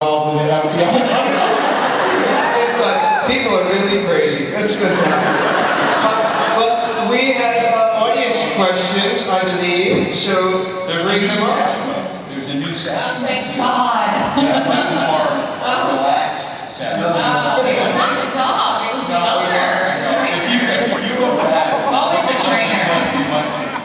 It's like, people are really crazy. It's fantastic. But we have audience questions, I believe, so bring them up. There's a new sound. Oh, thank God. Yeah, much more relaxed sound. It was not the dog, it was the owner. If you go back, It's always the trainer.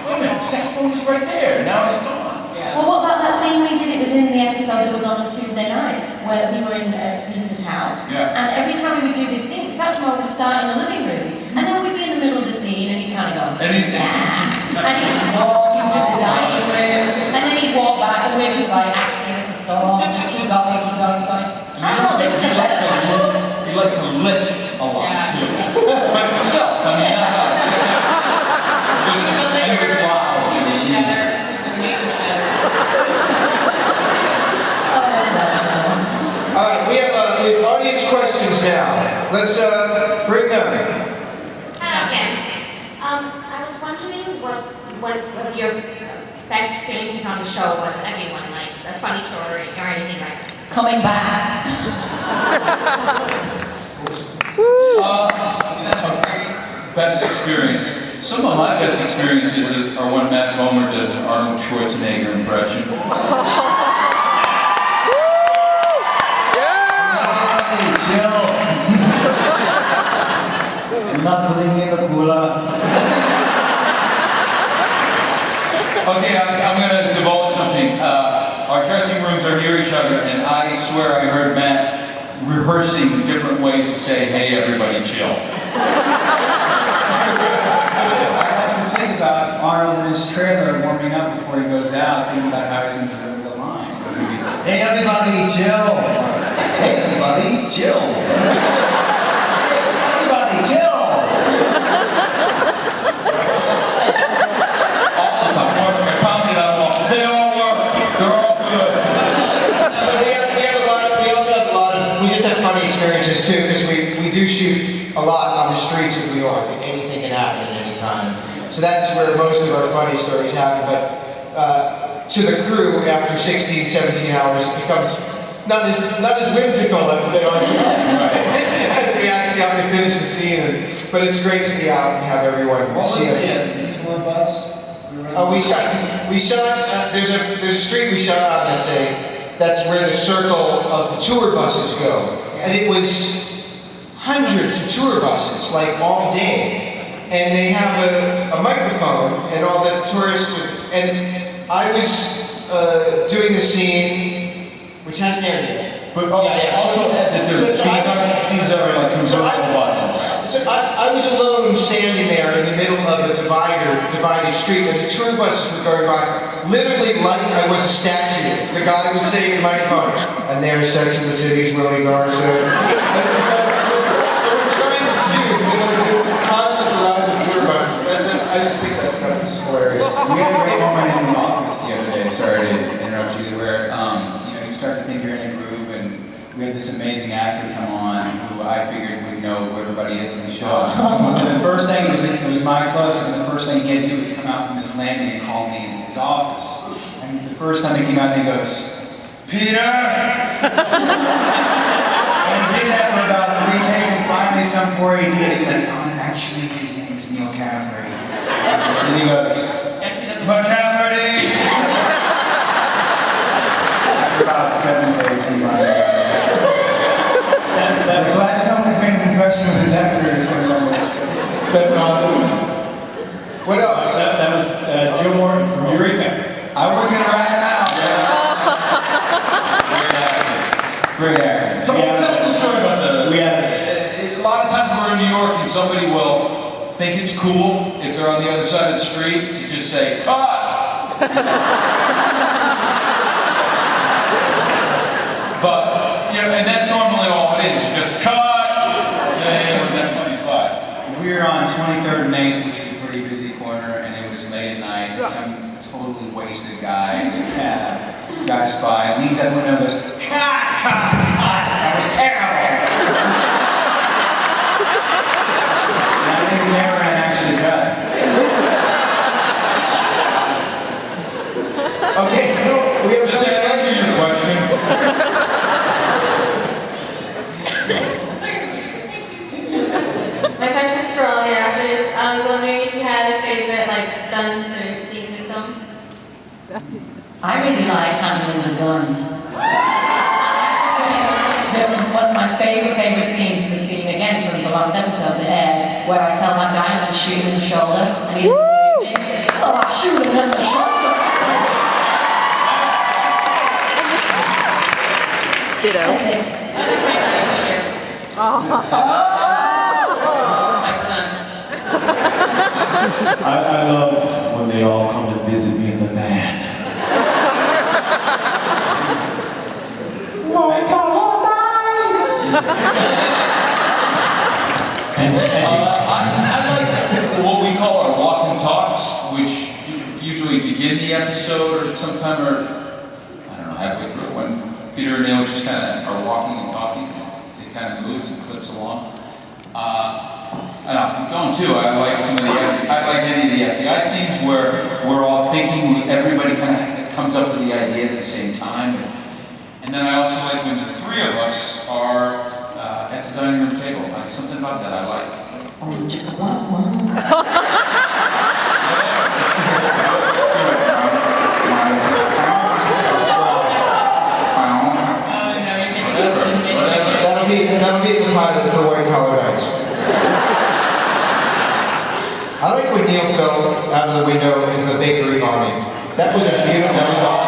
Wait a minute, saxophone is right there. Now it's gone. Yeah. Well, what about that scene we did? It was in the episode that was on Tuesday night, where we were in Peter's house. Yeah. And every time we would do this scene, Satchmo would start in the living room, and then we'd be in the middle of the scene, and he'd kind of go, nah. And he'd just walk into the dining room, and then he'd walk back, and we're just like acting at the store, just keep going, keep going, keep going. I don't know, this is a better Satchmo. You like to lick a lot, too. But himself, I mean, that's how He was a liquor, wow. he was a shedder, he was a major shedder. All right, we have audience questions now. Let's bring them. Again, I was wondering what your best experiences on the show was. Everyone, like a funny story or anything like that. Coming back. Best experience. Some of my best experiences are when Matt Bomer does an Arnold Schwarzenegger impression. Okay, I'm going to divulge something. Our dressing rooms are near each other, and I swear I heard Matt rehearsing different ways to say, "Hey, everybody, chill." I like to think about Arnold in his trailer warming up before he goes out, thinking about how he's going to deliver the line. It's gonna be, "Hey, everybody, chill. Hey, everybody, chill. Hey, everybody, chill." They all work. They're all good. We just have funny experiences too, because we do shoot a lot on the streets of New York, and anything can happen at any time. So that's where most of our funny stories happen. But to the crew, after 16, 17 hours, it becomes not as whimsical as they are as we actually have to finish the scene. But it's great to be out and have everyone see us. The tour bus? We shot. There's a street we shot on that's where the circle of the tour buses go, and it was hundreds of tour buses, like all day, and they have a microphone, and all the tourists. And I was doing the scene, which hasn't aired yet. But also that these are like convertible buses. So I was alone standing there in the middle of a divided street, and the tour buses were going by, literally like I was a statue. The guy was saying in the microphone, "And there's Sex and the City's Willie Garson." They were trying to shoot, this concept around the tour buses. And I just think that stuff is hilarious. We had a great moment in the office the other day, sorry to interrupt you, where you start to think you're in a groove, and we had this amazing actor come on who I figured would know who everybody is in the show. And the first thing, it was my close, and the first thing he had to do was come out from this landing and call me in his office. And the first time he came out, he goes, "Peter!" And he did that for about 3 takes, and finally some poor idiot, he went, "Oh, actually his name is Neal Caffrey." So he goes, "McCafferty!" After about 7 takes, he finally got it. I'm glad no one made an impression of his actors. That's awesome. What else? That was Joe Morton from Eureka. I was going to write him out. Great actor. Tell the story about that. We had A lot of times we're in New York and somebody will think it's cool if they're on the other side of the street to just say, "Cut!" But, and that's normally all it is just cut! And then funny cut. We were on 23rd and 8th, which is a pretty busy corner, and it was late at night, and some totally wasted guy in a cab drives by, leans out the window and goes, "Cut, cut, cut! That was terrible!" And I think the cameraman actually cut. Okay, we have Does that answer your question? I really like handling the gun. One of my favourite scenes was a scene again from the last episode that aired where I tell that guy I'm going to shoot him in the shoulder and he doesn't believe me. So I shoot him in the shoulder. Ditto. My sons. I love when they all come and visit me in the van. My God, I like what we call our walk and talks, which usually begin the episode or sometime I don't know, halfway through it, when Peter and Neal just kind of are walking and talking. It kind of moves and clips along. And I'll keep going too. I like any of the FBI scenes where we're all thinking, everybody kind of comes up with the idea at the same time. And then I also like when the three of us are at the dining room table. Something about that I like. That'll be the pilot for White Collar Nights. I like when Neal fell out of the window into the bakery awning. That was a beautiful shot.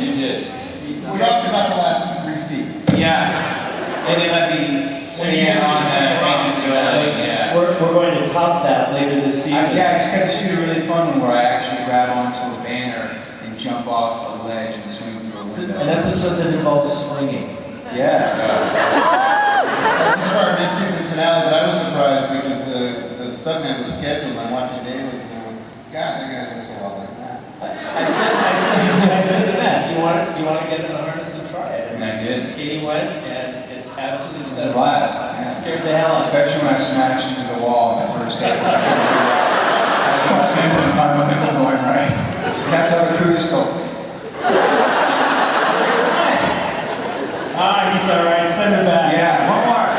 You did. We talked about the last 3 feet. Yeah. And they let me stand on Agent Peter Burke. Yeah. We're going to top that later this season. I just got to shoot a really fun one where I actually grab onto a banner and jump off a ledge and swing through a window. An episode that involves swinging. Yeah. That's just for our mid-season finale, but I was surprised because the stuntman was scheduled. I'm watching daily and I'm like, God, that guy looks a lot like that. I said to Matt, do you want to get in the harness and try it? And I did. And he went, and it's absolutely It was a blast. It scared the hell out of me. Especially when I smashed into the wall on the first take. My momentum going right. That's how the crew just go. He's all right. Send him back. Yeah, one more.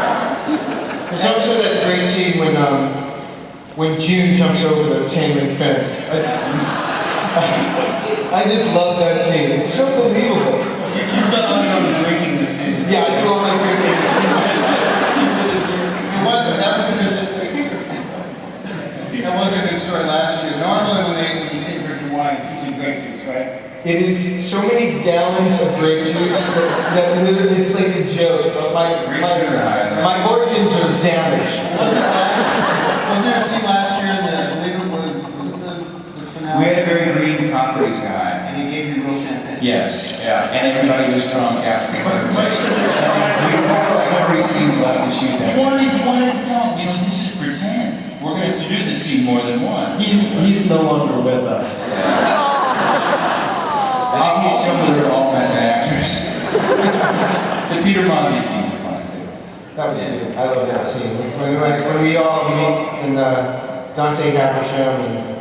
There's also that great scene when June jumps over the chain link fence. I just love that scene. It's so believable. You've done all your own drinking this season. Yeah, I do all my drinking. That was a good story last year. Normally when you see drinking wine, it's usually grape juice, right? It is so many gallons of grape juice that literally it's like a joke. My organs are damaged. Wasn't there a scene last year that I believe it was the finale? We had a very green properties guy. And he gave you real champagne. Yes. Yeah. And everybody was drunk afterwards. Most of the time. We had like 3 scenes left to shoot that. You wanted to tell them, this is pretend. We're going to have to do this scene more than once. He's no longer with us. I think he's some of all method actors. The Peter Mozzie scenes are fun too. That was good. I love that scene. When we all meet in Dante Haversham and